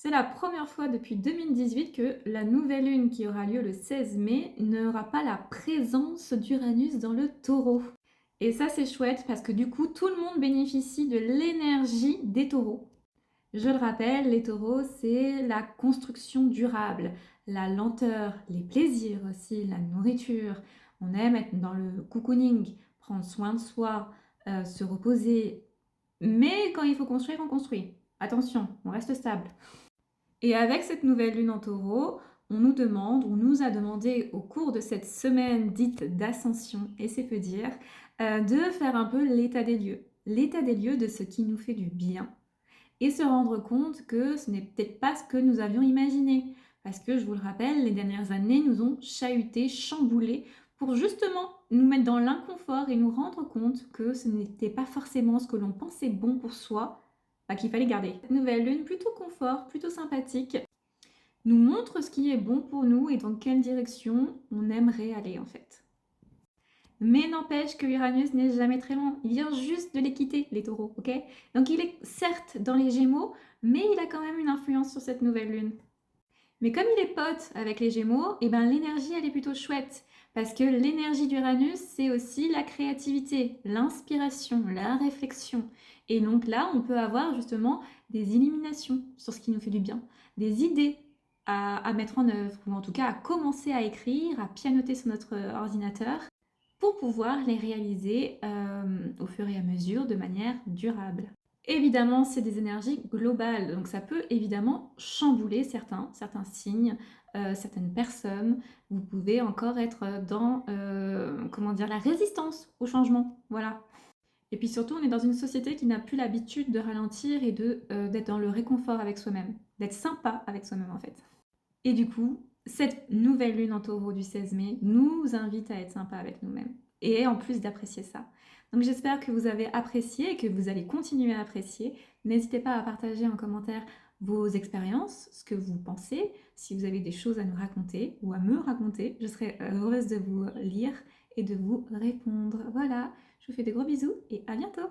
C'est la première fois depuis 2018 que la nouvelle lune qui aura lieu le 16 mai n'aura pas la présence d'Uranus dans le taureau. Et ça, c'est chouette parce que du coup, tout le monde bénéficie de l'énergie des taureaux. Je le rappelle, les taureaux, c'est la construction durable, la lenteur, les plaisirs aussi, la nourriture. On aime être dans le cocooning, prendre soin de soi, se reposer. Mais quand il faut construire, on construit. Attention, on reste stable. Et avec cette nouvelle lune en taureau, on nous a demandé au cours de cette semaine dite d'ascension, et c'est peu dire, de faire un peu l'état des lieux de ce qui nous fait du bien, et se rendre compte que ce n'est peut-être pas ce que nous avions imaginé. Parce que, je vous le rappelle, les dernières années nous ont chahutés, chamboulés, pour justement nous mettre dans l'inconfort et nous rendre compte que ce n'était pas forcément ce que l'on pensait bon pour soi, qu'il fallait garder. Cette nouvelle lune, plutôt confort, plutôt sympathique, nous montre ce qui est bon pour nous et dans quelle direction on aimerait aller en fait. Mais n'empêche que Uranus n'est jamais très loin, il vient juste de les quitter, les taureaux, ok? Donc il est certes dans les Gémeaux, mais il a quand même une influence sur cette nouvelle lune. Mais comme il est pote avec les Gémeaux, et ben l'énergie elle est plutôt chouette, parce que l'énergie d'Uranus c'est aussi la créativité, l'inspiration, la réflexion. Et donc là on peut avoir justement des illuminations sur ce qui nous fait du bien, des idées à mettre en œuvre, ou en tout cas à commencer à écrire, à pianoter sur notre ordinateur, pour pouvoir les réaliser au fur et à mesure de manière durable. Évidemment, c'est des énergies globales, donc ça peut évidemment chambouler certains signes, certaines personnes. Vous pouvez encore être dans, comment dire, la résistance au changement, voilà. Et puis surtout, on est dans une société qui n'a plus l'habitude de ralentir et d'être dans le réconfort avec soi-même, d'être sympa avec soi-même en fait. Et du coup, cette nouvelle lune en taureau du 16 mai nous invite à être sympa avec nous-mêmes. Et en plus d'apprécier ça. Donc j'espère que vous avez apprécié et que vous allez continuer à apprécier. N'hésitez pas à partager en commentaire vos expériences, ce que vous pensez, si vous avez des choses à nous raconter ou à me raconter. Je serai heureuse de vous lire et de vous répondre. Voilà, je vous fais des gros bisous et à bientôt!